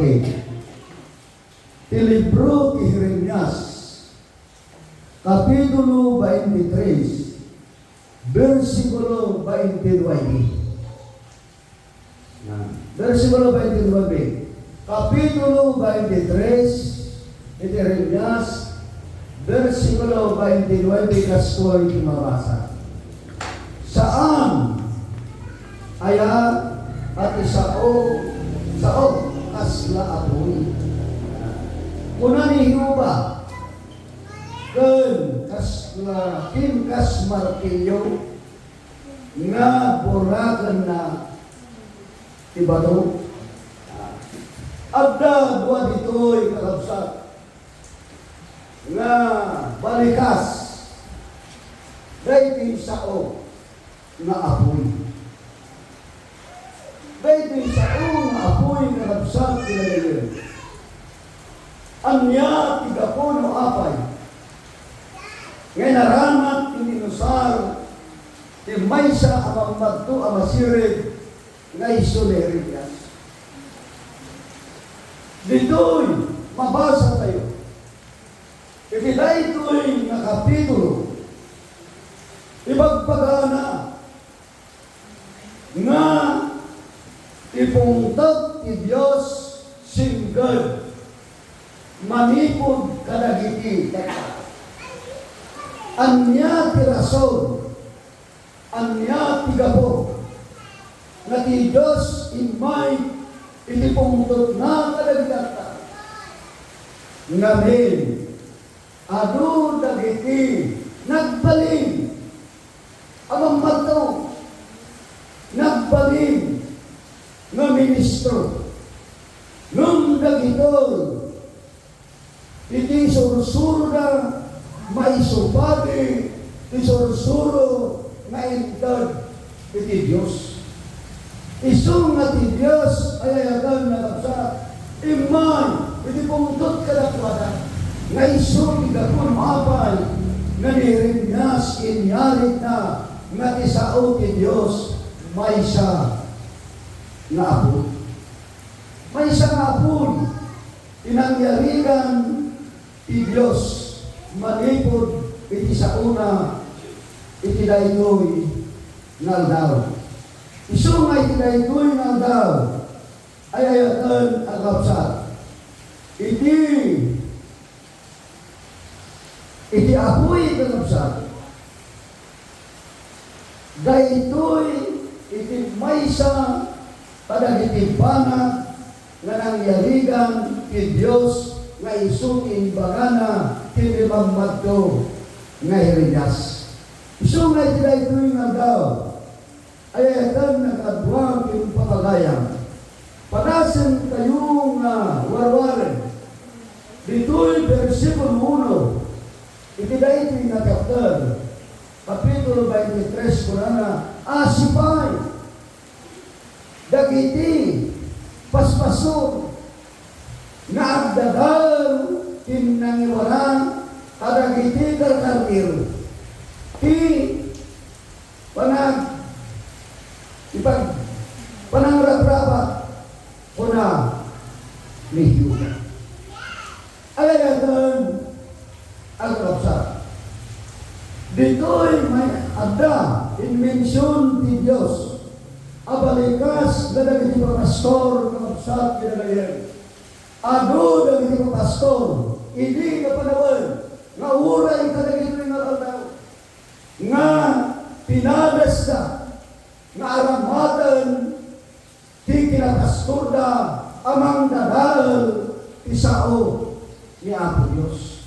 pagkain. Ti libro ti Jeremias, Kapitulo 23, versikulo 29. Versikulo 29. Kapitulo 23, iti Jeremias, versikulo 29, kastoy mabasa. Saan aya at sao kasla apoy. Kuna ni Hiuba ken kasla kas martilyo nga buraken na ibato. Adda buat ditoy kakabsat nga balikas daytoy sao nga apoy. Daytoy sao nga apoy kakabsat kinagayon. Anya tigapuno apay nga naramat ininusar ti maysa amang madto amasirig nga iso ni Jeremias. Dito'y mabasa tayo. Iti daytoy nga kapitulo ibagpagana nga ipungtag ti Dios singgad manipod kadagiti teka. Anya ti rason, anya ti gabor nga ti Dios imay inipungtod na kadagiti ngamin adu dagiti nagbaling amang mato nagbaling nga ministro nung dagitol iti sursuro na maisupati iti sursuro na intad iti Diyos. Isong nga ti Diyos ay ayagan na kapsat imay iti pungtot kadakwada nga isong igapon mapay nga ni Jeremias inyalit na nga ti sao ti Diyos may isa nga apoy. May isa nga apoy inangyarigan ti Diyos manipod iti sauna iti daytoy nga aldaw. Isu nga iti daytoy nga aldaw ay ayatan ang kapsat. Iti apoy nga kapsat. Daytoy iti maysa kadagiti banag nga nangyarigan ti Diyos nga isong inbagana kinibang madto nga Jeremias. Isong nga iti nga daw ay ayatan nag-adwang yung papagayang. Panasin kayo nga warwaren. Dito'y versikulo 1. Iti daytoy nga chapter. Kapitulo 23 kunana asipay dagiti paspaso nga agdagal kinangiwaran kadagiti karkartir ti panangrabrabat kuna ni Yuda. Alayagan ang kapsat. Dito'y may adda inmensyon ti Diyos abalikas na dagiti pastor ng kapsat kinagayan. Ado dagiti pastor hindi ka panawan nga uray ka dagiti nga aldaw nga pinadas na nga aramatan ti kinapastor na amang dadal isao ni Apo Diyos.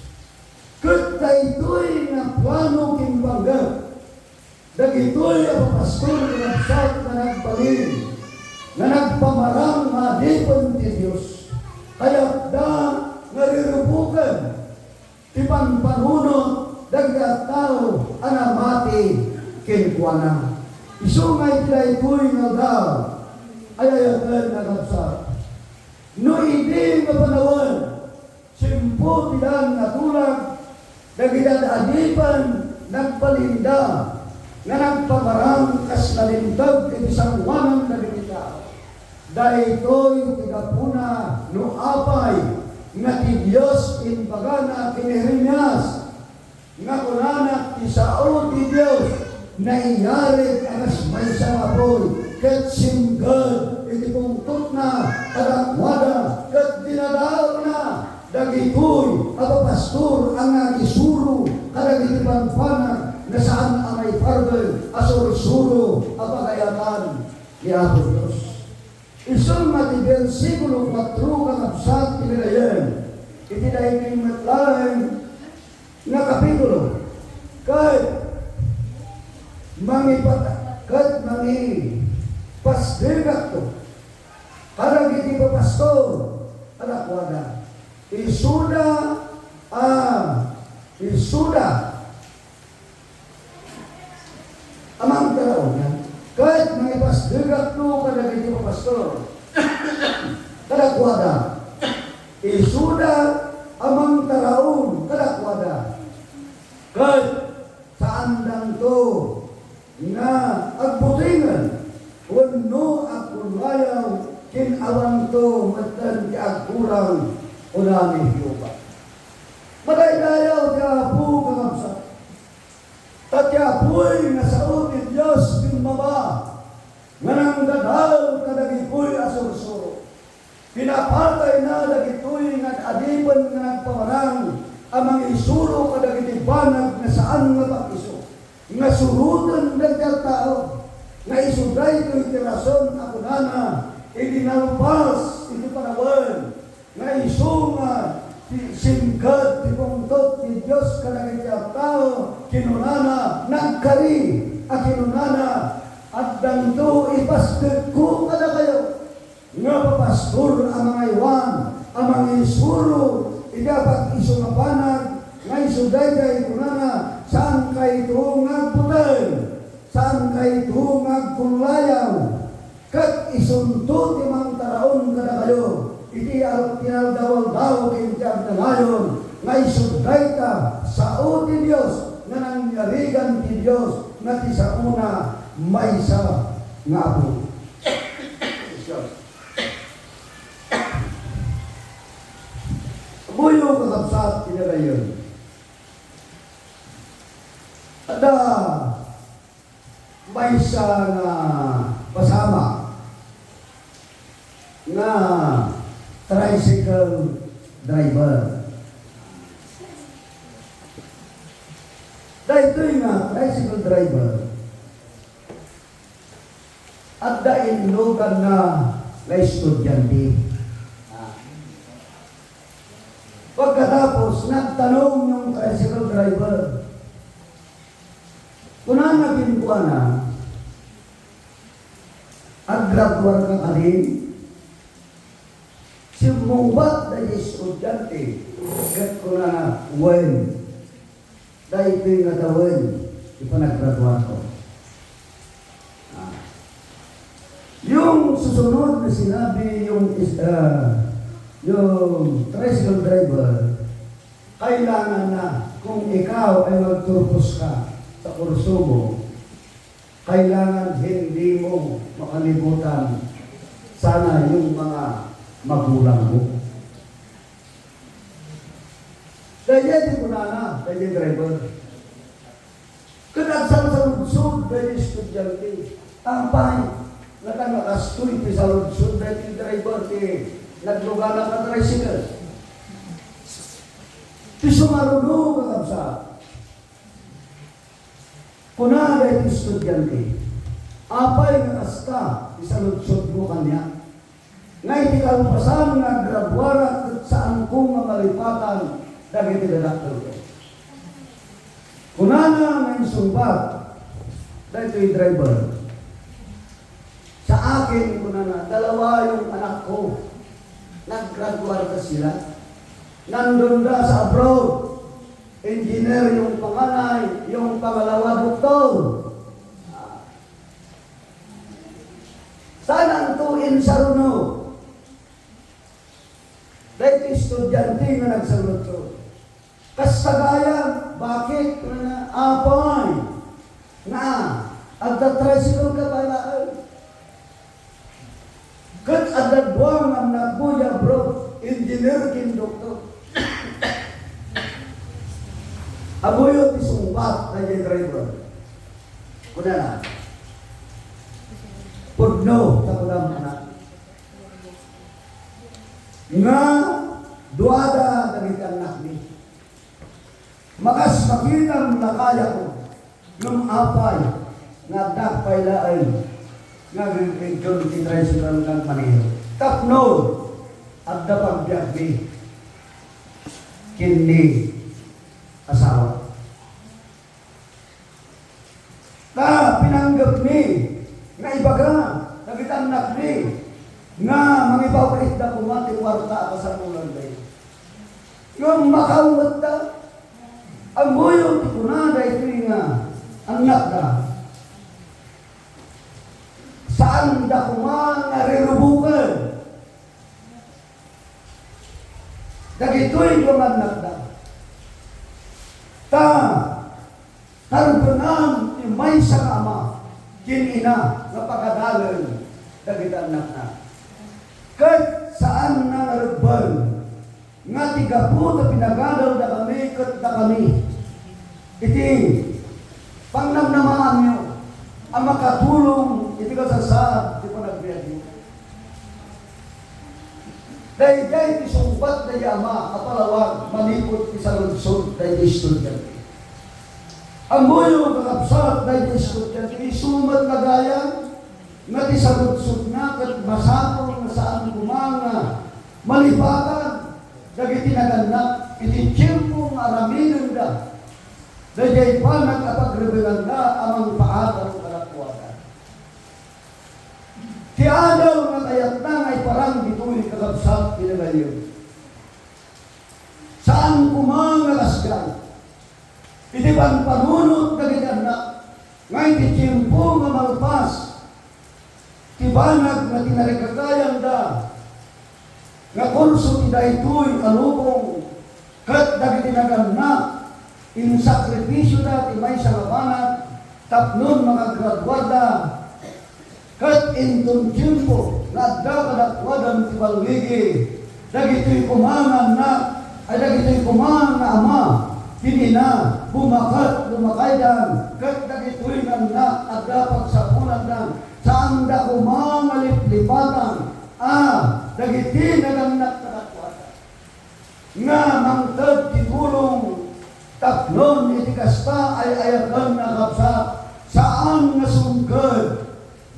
Kat daytoy nga plano kimbangga dagitoy ang pastor ng kapsat na nagbalin na nagpamarang nga dipon ti Diyos. Kaya da narirubukan ti panpanunot dagdag tao anamati kinkuana. Isu nga itilaytoy nga daw ay ayagan na kapsat. No hindi nga panawan simpo tilang natulag dagidad adipan nagpalinda nga nagpamarang kas nalintag iti isang wanang nabinita. Dahil ito'y tigapuna no apay nga ti Dios inbagana kini Jeremias nga kunana ti sao ti Dios na iyarit anas may sangapoy ket singgad iti pungtot na kadakwada ket dinadaog na dagitoy ato pastor ang isuro kadagiti panpanan na saan ang may pardon asuro-suro apagayatan ni Apo Dios. Isang mati versikulo 4 kakabsat tinilayan iti dahiting matlaeng na kapitulo kahit mangi pasdegat to karag iti papastor alakwada isuda amang taraon yan kahit mangi pasdegat to karag iti papastor alakwada isuda amang taraon alakwada kahit saan lang to nga agbutingan wano agkulayaw kinawang to matan ti agkurang unami Hiyoba. Madaydayaw ti Apo kakabsa. At ti Apo'y nasaot ti Diyos pinmaba nga nang dadal kadagipoy asursuro. Pinapatay na dagitoy nga adipan nga nagpamarang amang isuro kadagiti banag na saan nga pakiso. Nga surutan ng tao, nga isuday ko iti rason ako nana, ilinalpas iti panawan, nga iso nga singkat ti pungtot ti Diyos kadagiti tao, kinunana nagkari, at kinunana at danto ipasted ko kada kayo. Nga papastor ang mga iwan, ang mga isuro, igapat iso nga panag, nga isuday kayo kunana, saan kay tungag putay, saan kay tungag kulayaw, kat isunto ti mang taraon kada kayo, iti tinaldawal-daw kayo tiyag na ngayon, nga isuday ka sa ti Diyos, nga nangyarigan ti Diyos, na ti sa una may sa nga Apo. Buyo kakapsat tinagayon. Ada may isa na pasama na tricycle driver. Dahil ito nga tricycle driver at dahil logan na estudyante. Pagkatapos nagtanong yung tricycle driver, kunan na pinkuan na, aggraduar ka kalin, si mungbat na estudyante, kat kunan na, wen, dahil ito yung natawin, ipanaggraduar ko. Yung susunod na sinabi yung tricycle driver, kailangan na kung ikaw ay magturpos ka sa kurso mo, kailangan hindi mo makalimutan sana yung mga magulang mo. Dahil di ko na, dahil driver. Kadagsal sa lugsod, dahil estudyante, tampay, nakakastoy sa lugsod, dahil driver, naglugar na ka tricycle. Ti sumaruno ka kapsa. Kuna dahil estudyante, apay nga kasta, isaludsod mo kanya. Ngay ti kalupasan nga graduara at saan kong mamalipatan dahil tinadaktal ko. Kuna na nga isumbat dahil ito'y driver. Sa akin, kuna na, dalawa yung anak ko. Nag-graduate ka sila. Nandun na sa abroad. Engineer yung panganay, yung pangalawa doktor. Saan ang tuin sa runo? Dahil estudyante nga nagsalutso. Kasagaya, bakit? Apay. Na, agta-tricycle ka pala. Kat agad buwang ang nagbuya bro, inirkin doktor. Abuyot isumbat na yung driver. Kuna na. Pudno sa kulang anak. Nga duada dagit anak ni. Makas makitang nakaya ko ng apay nga dakpay laay nga gagawin tricycle ng Manila. Tapno at dapat biyagbi kini asawa. Ka pinanggap ni nga ibaga dagit anak ni nga mangipapalit na kumati kwarta ka sa ulan day. Yung makawat na ang buyo ti kunada ito nga anak na saan da kumang narirubukan dagito'y yung anak na tarbanan yung may sa ama kinina na pagkadalan dagit anak na kat saan na narubal nga tigapu na pinagadaw na kami kat na kami iti pangnamnamaan nyo ang makatulong iti kasasad di pa nagbiyan nyo dahil isumbat na yama kapalawag malipot isa lunsod dahil estudyante ang buyo kakapsat dahil estudyante isumat na gaya nga di sa lunsod na kat masapong na saan kumanga malipatan dagiti naganak iti tiyempong araminan da dahil pa nagkapagrebelan da amang paatan ng kalakwakan. Ti Adaw nga kayat na ay parang dito'y kakabsat pinagayon. Saan kumangalasgan? Iti bang panunot dagiti anak ngay ti tiyempo nga malpas ti banag nga tinarikagayan da nga kurso ti daytoy kalubong kat dagiti naganak in sakripisyo da ti may sa labanat tapnon mga graduada kat intong tiyempo na adda kadakwadan ti balwigi dagitoy kumangan na ay dagitoy kumangan na ama kinina bumakat lumakaydan kat dagitoy na adda pagsapunan dan saan da kumangalip-lipatan dagiti naganak kadakwadan nga mangtad ti tulong taklon iti kasta ay ayatan na kapsat saan nga sunggad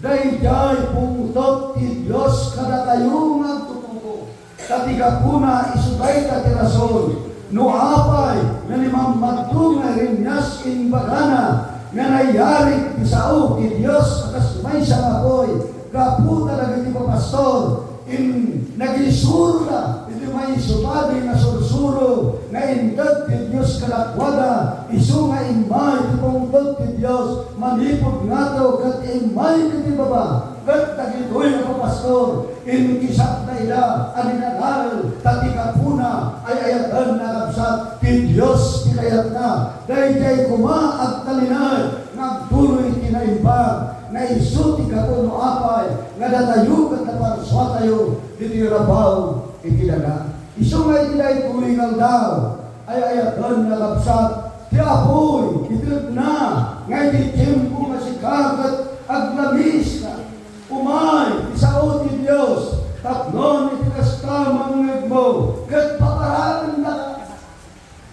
dayjay pungtot ti Diyos kada kayo magtutuko katiga puna isugay ta ti rason no apay nga ni mamadto nga rimyas in bagana nga nayarik ti sao ti Diyos akas may sa apoy kaputa na giti pastor in nagisura iti may sumadi na sursuro nga indag ti Diyos kalakwada isu nga imay ti pungtod ti Diyos manipod nga to kat imay ti baba kat tagitoy na pastor in kisak na ila aninangal tati kapuna ay ayatan na kapsat ti Diyos ti kayat na dahil kay kuma at talinay nagtuloy tinaimbag na isuti ka no apay nga datayo kat naparswa tayo diti rabaw ikilaga isu nga itilay tulingal daw ay ayatan na kapsat ti apoy itilad na nga iti tiyempo nga si kagat aglamis na umay isao ti Diyos tapnon iti kastamang ngegmo kat paparaan na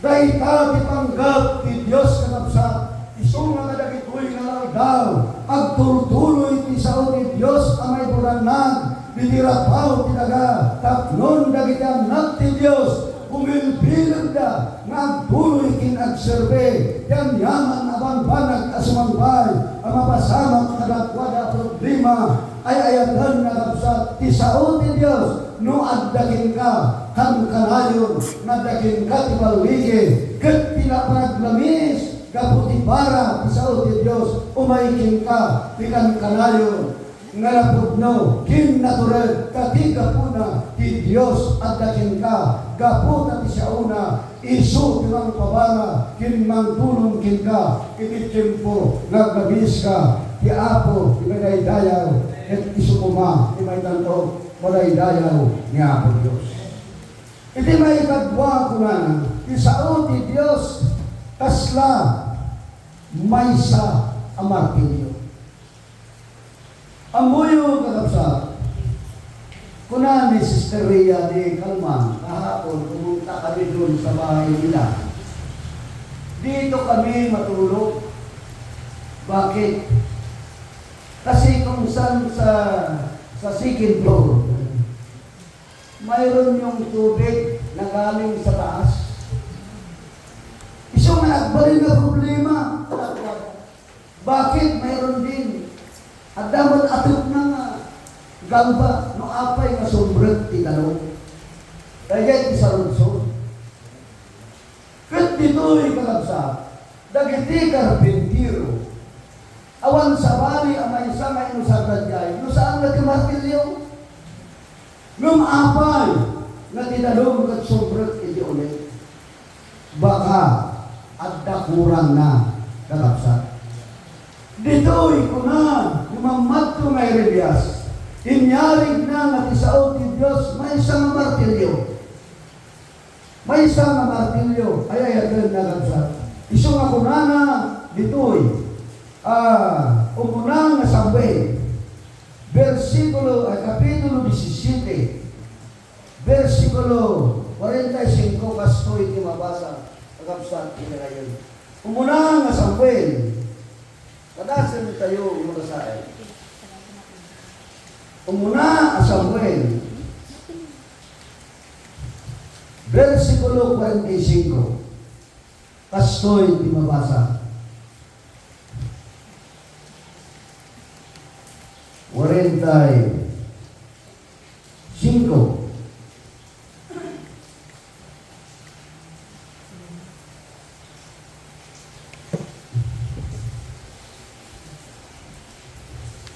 dahil ta ti panggap ti Diyos kakapsat isu nga kadagitoy nga daw agtuloy-tuloy ti sao ti Diyos amay bulanag binirapaw tinaga tapnon dagiti anak ti Diyos bumilbilag da nga agtuloy kin agserbe yan yaman abang banag asumangbay ang mapasamang kadakwada problema ay ayatan na kapsat ti sao ti Diyos no addakin ka kan kanayon naddakin ka ti balwigi ket pinapanaglamis kaputi para isao ti Diyos umaikin ka pikan kanayon nga napudno kin natural katiga puna ti Diyos at dakin ka gaputa ti siyauna isu ti mang pabara kin mang tulong kin ka iti tiyempo nagabis ka ti Apo ti madaydayaw et isu kuma ti may tanto madaydayaw ni Apo Diyos Iti may kadwa ko na, isao ti Diyos, kasla, maysa ang martilyo. Amuyo kakapsa, kuna ni Sister Rhea di Calman, kahapon, pumunta kami doon sa bahay nila. Dito kami matulog. Bakit? Kasi kung saan sa second floor, mayroon yung tubig na galing sa taas. Isang nagbalin na problema. Bakit mayroon din? At dapat atok na nga gamba no apay nga sobrang tinalong. Kaya isa ronson. Kat dito'y kalabsa, dagiti karpintiro. Awan sa bali ang may isa nga inusagan jay, no saan nagkamartilyo? Nung apay na tinalong kat sobrang iti ulit. Baka at kurang na kalabsa. Dito'y kunan, yumamat ko ngay Rebias, inyarig na natisaot ni Diyos, may isang martilyo. May isang martilyo, ay nagabsat. Iso nga kunana, dito'y, umunang na Samuel, kapitulo 17, versikulo 45, kastoy di mabasa, nagabsat, inagayon. Umunang na Samuel, kadasan tayo yung masahe. Umuna Samuel, versikulo 45, kastoy di mabasa. 45.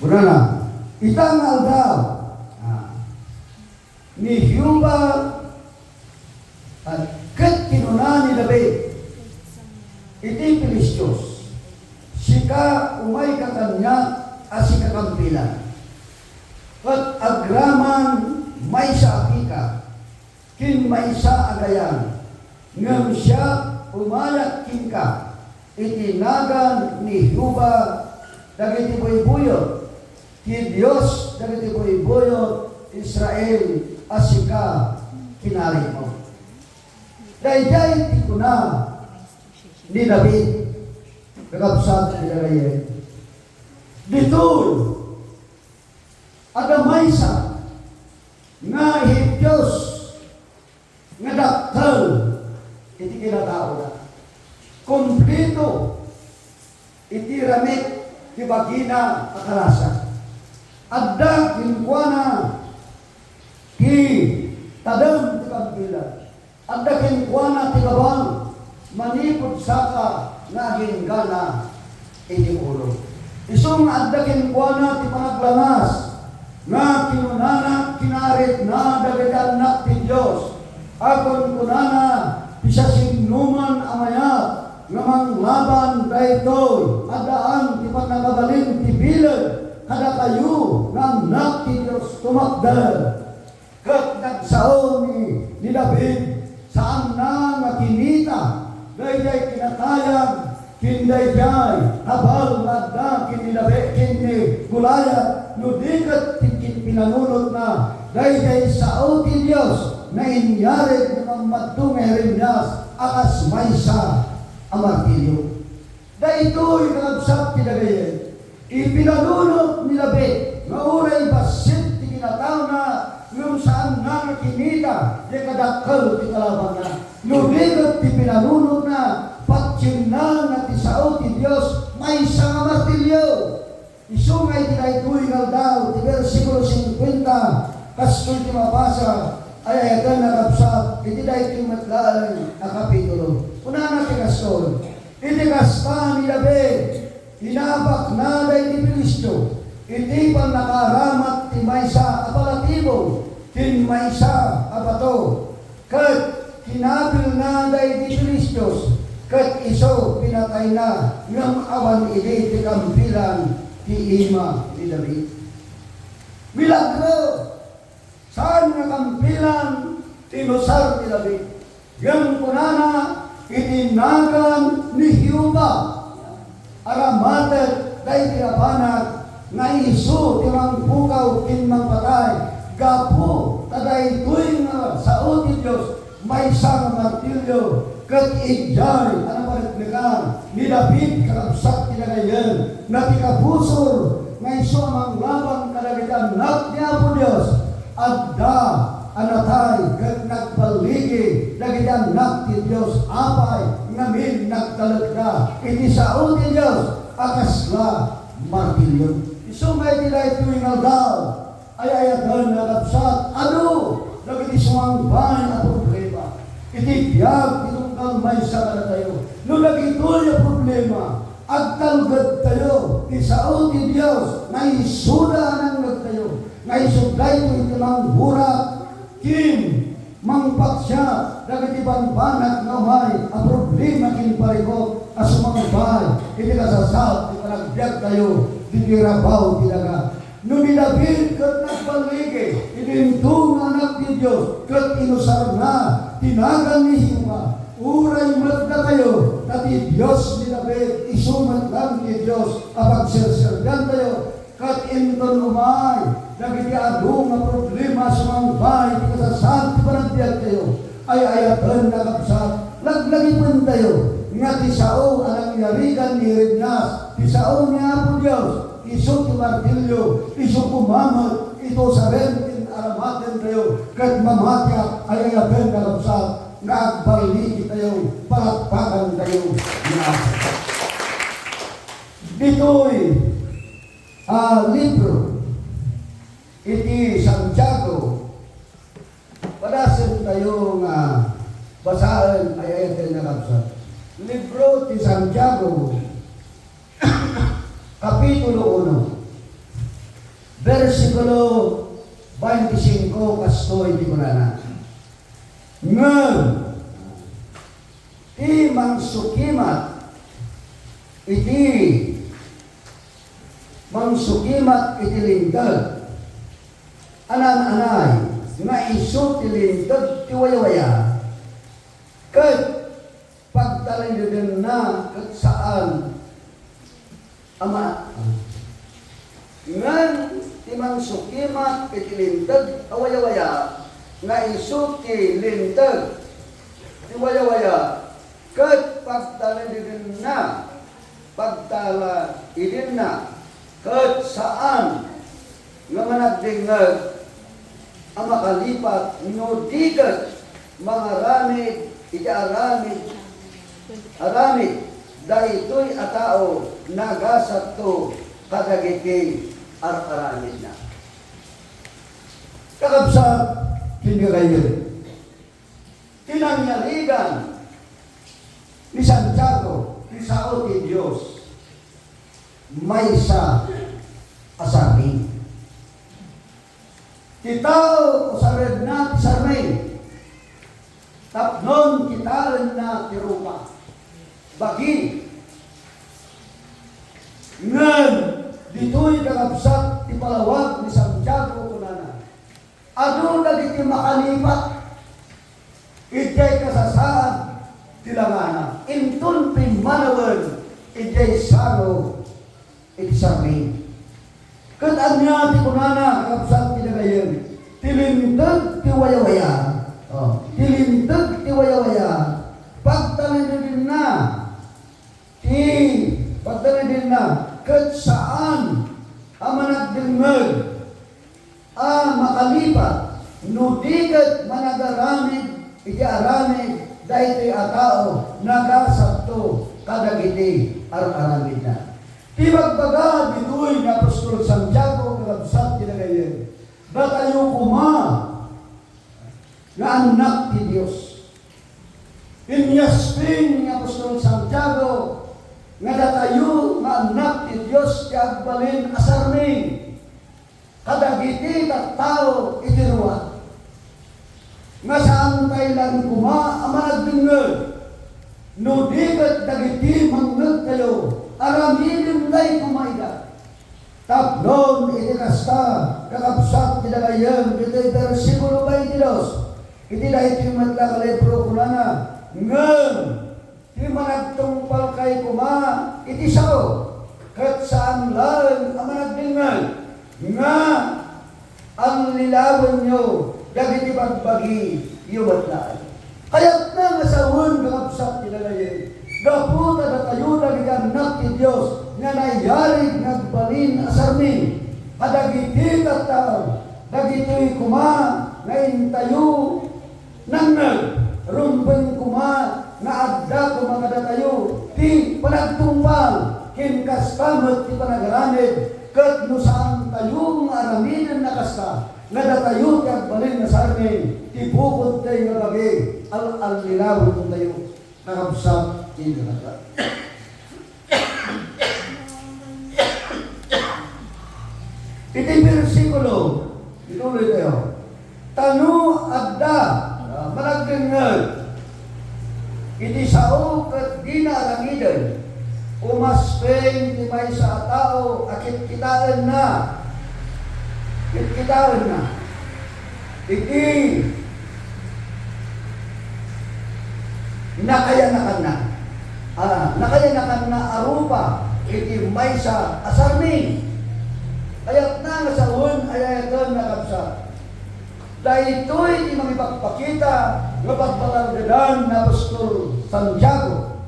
Berana, itangal daw ni Hyuba at kat kinunan ni David iti Pilistiyos sika umay kakanya asika kampilan kat agraman may sa akika kin may sa agayan ngam siya umayak kinka itinagan ni Hyuba dagiti buy-buyot ki Diyos dagiti buy-buyot Israel asika kinari mo. Dayjay ti kuna ni David kakabsat ni David. Ditoy adamay sa nga Diyos nga daktal iti kinatao na. Kompleto iti ramit ti bagina akarasa. Adda kinkwana ki tadam ti kampilan. Adda kinkwana ti kabang manipod saka nga ginggana iti ulo. Isong adda kinkwana ti panaglangas nga kinunana kinarit na dagadanak ti Diyos. Akon kunana bisa sinuman amayat nga manglaban daytoy adaan ti panagabalin ti bilag kada kayo ng anak ti Diyos tumakdal. Kat nagsao ni David saan na nga kinita dayjay kinatayang kindayjay habal nadda kini David kini Goliath no dikat pinanunot na dayjay sao ti Diyos na inyarig ni mamadtong Jeremias akas maysa ang martilyo. Daytoy kakabsat ti David ipinanunot ni David nga uray basit ti kinataw na yung saan na kinita di kadakkel ti kalaban na nuligot ti pinanunot na patsin na ti sao ti Diyos may nga martilyo. Isungay ti daytoy nga daw ti versikulo 50 kastoy ti mabasa ay ayagan na kapsat iti daytoy matlaan na kapitulo. Una ti kastoy iti kasta ni David inabak na day ni Pilistyo, iti pang nakaramat ti maysa apalatibo, kin maysa abato, kat kinabil na day ni Pilistyo, kat iso pinatay na, ngam awan iti ti kampilan ti ima ni David. Milagro! Saan nga kampilan tinusar ni David. Yung kunana, itinagan ni Hiuba. Aramatet, day tinabanag, nga isu, timang bukaw, kinmang patay. Gapo, taday tuwing sa uti Diyos, may isang martilyo, kat ijay, ano ba naglagan, ni David, kakabsak kinagayan, na tikabusor, nga isu amang labang kalagitan, niya po Diyos, adda, anatay, kat nagpaligi, lagitan nakti Diyos, apay, ngamin nagtalagda, iti sa uti Diyos, akasla, martilyo. Isu may tilay tuwing aldaw, ay ayagan na kapsat, ano? Nagiti sumangbahan na problema. Itibiyag, itong kalmay sa kana tayo. No nagituloy ang problema, agtalgad tayo, isaot ni Diyos, na isuda ng nagtayo, na isuday ko ito ng burak, kim, mangpaksya, nagiti banbanat na may, ang problema kiniparikot, as sumangbahan, hindi kasasal, hindi panagbiag tayo, hindi rabaw, tinaga. No nilabid kat nagpaligi, inintong anak ni Diyos, kat inusar na, tinagan ni Hiwa, uray mat na kayo, tati Diyos nilabid, isumat lang ni Diyos, apagsersergan tayo, kat inton umay, nagiti adong na problema sa mga bahay, di kasasal, di panagbiag tayo, ay ayatan na kapsat, laglagipin tayo, nga tisao, anang yarigan ni Rignas, tisao niya po Diyos, iso ti martilyo, iso kumamat, ito sa rin, aramatin tayo, kahit mamatya, ay ayaben na kapsat, nga agbaligi tayo, palakpakan tayo, na dito'y libro, iti Santiago, padasin tayo nga basahin, ay ayaben na kapsat. Libro ti Santiago, Kapitulo 1, versikulo 25, kastoy di ko na. Ngam, ti mangsukimat, iti lingkad, anan-anay, nga iso ti lingkad, ti waya-waya, kat pagtalindin na, kat saan, ama, ngan timang sukimat itilintag awaya-waya nga isu ti lintag ti waya-waya ket pagtala idin na ket saan nga managdingag ang makalipat no digat mga ramid aramid dahito'y atao nagasat to kadagiti ar-aramid na. Kakabsat, hindi kayo. Tinangyarigan ni Santiago, ni sao ti Diyos, may sa asabi. Kitao usared na tisarmay, tapnon kitaren na tirupa. Bagi ngan dito'y kakabsat ti palawag ni Santiago kunana. Ano dagiti makalipat ijay kasasaan tilangana. Intun pimanawan ijay saro itisarmi. Kat anya ti kunana kakabsat ti nagayon. Tilintag ti waya-waya. Tilintag ti waya-waya. Pagtalindin na pagtalindin na kat saan ang managdingag makalipat no digat managaramid iti-aramid dahil atao nagasakto kadagiti ar-aramid na. Tibagbaga dito'y na Apostol Santiago kakabsat tinagayon. Batayo kuma nga anak ti Diyos. Inyasting ni Apostol Santiago nga datayo nga anak ti Diyos ti agbalin asarming kadagiti tattao iti ruwa nga saan tayo lang kuma ang managdingag no digat dagiti mangnag kayo araminin lay kumaida tapnon iti kasta kakabsat ti dagayan iti versikulo 22 iti dahil timatla kalibro kunana, ngem, ti managtungpal kay kuma, iti sao, kat saan lang ang managdingay, nga, ang lilawan nyo, dagiti bagbagi, yumatlaan. Kaya't na nga sa un, kakapsat tinalayin, gaputa na tayo nagiganak ti Diyos, nga nayarig nagbalin asarmin, kadagiti tataan, dagito'y kuma, ngayon tayo, nangnag, rumbeng kuma, nga adda kumakada tayo, ti panagtumpal, kinkastamat ti panagaramid, kat no saan tayo nga araminan na kasta, nga datayo ti agbalin na sarmin, ti bukod tayo nga bagi, al-lilawin tayo, nakapsat, ti kanata. Iti versikulo, ituloy tayo. Tanu adda, managdengag, iti sao kat di na alangidan, umaspeng di may sa tao, akit kitaan na, iti nakayanakan na arupa, iti may sa asarmin, kaya't na nga sa un, ayayagan na kapsa. Dahil ito'y di magipagpakita nga pagpalagdadan na Apostol Santiago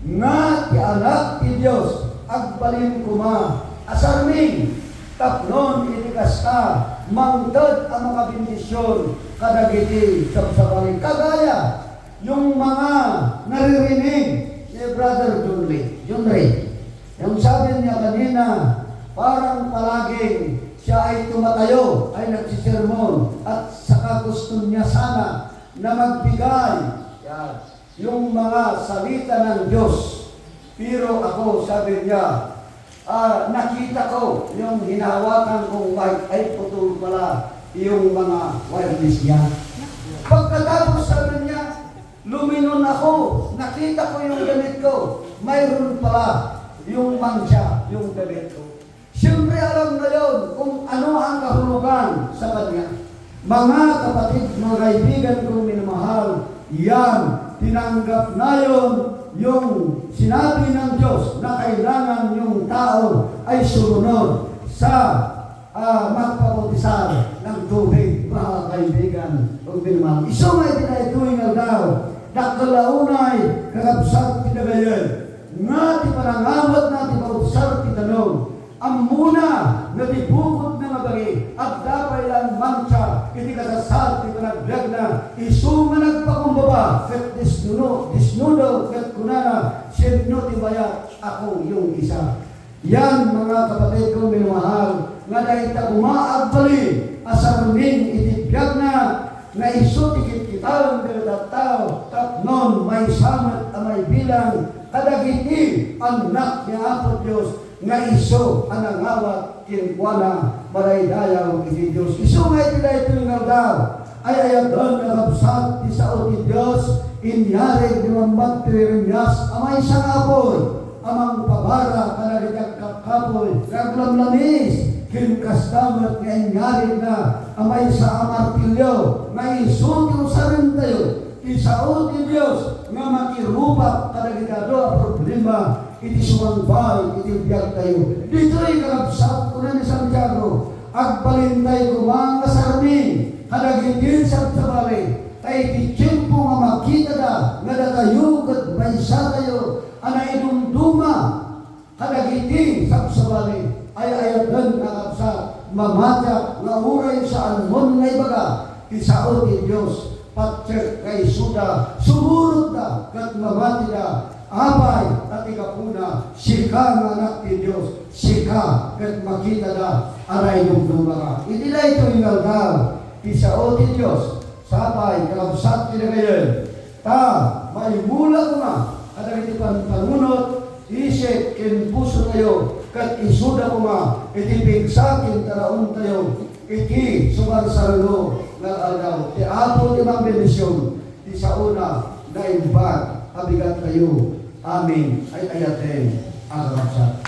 nga ti anak ti Diyos agbalin kuma asarmin tapnon iti kasta mangtad ang mga bendisyon kadagiti sabsabalin kagaya yung mga naririnig ni Brother John Ray. Yung sabi niya kanina, parang palaging siya ay tumatayo, ay nagsisermon, at saka gusto niya sana na magbigay yung mga salita ng Diyos. Pero ako, sabi niya, nakita ko yung hinahawakan kong mic ay putol pala yung mga wireless niya. Pagkatapos sabi niya, luminon ako, nakita ko yung damit ko, mayroon pala yung mangsa, yung damit ko. Siyempre alam na yun kung ano ang kahulugan sa kanya. Mga kapatid, mga kaibigan kong minamahal, yan, tinanggap na yun yung sinabi ng Diyos na kailangan yung tao ay sumunod sa magpapautisar ng tubig, mga kaibigan kong minamahal. Isumay tinaytuing daw, nakalaunay, kakabsat tinagayan, nga ti panangamot na ti pautisar ti tanong, ang muna na tibukod na mabagi at dapat lang mancha hindi kasasal di panagbiag na isuma nagpakumbaba kat disnudo kat kunana siyendo tibaya ako yung isa. Yan mga kapatid kong minamahal nga dahil ta umaagbali asarmin itibiyag na nga iso tikit kitawang dagatataw tapnon may samat amay bilang kadagiti anak ni Apo Diyos nga iso ang nangawat kinkuana maraydayaw iti Diyos. Iso nga iti na ito yung daw ay ayagan na kapsat ti sao ti Diyos inyari di mambat tirimias amay isang apoy amang pabara kanagitag kapoy kaglamlamis kinkastamat nga inyari na amay sa amartilyo nga iso ti usarin tayo ti sao ti Diyos nga makirupak kanagitado ang problema iti sumangbay, iti biyag tayo. Dito'y kakabsat ko na ni Santiago. Agbalin tayo kumang kasarmin. Kadagigin sa tabali. Tayo iti tiyempo nga makita na. Nga tayo kat baysa tayo. Ana inumduma. Kadagiti sa sabali. Ay ayadan kakabsat. Mamatya nga uray sa almon nga ibaga. Isao ti Diyos. Patsyek kay suda. Sumurot na. Kat mamati na. Abay at ikapuna, sika ng anak ni Diyos, sika kat makita na aray dumduma ka. Hindi na ito ingalgal, isao ni Diyos, sabay, kalabsat nila ngayon, may mula ko na, at ang iti panunod, isip, kinpuso tayo, kat isuda ko nga, iti pigsakin, taraon tayo, iti sumarsarlo ng agaw, ti apo ti mga bendisyon, ti sa una, na imbag, abigat tayo, amin, ay ayatin, ang kapsat.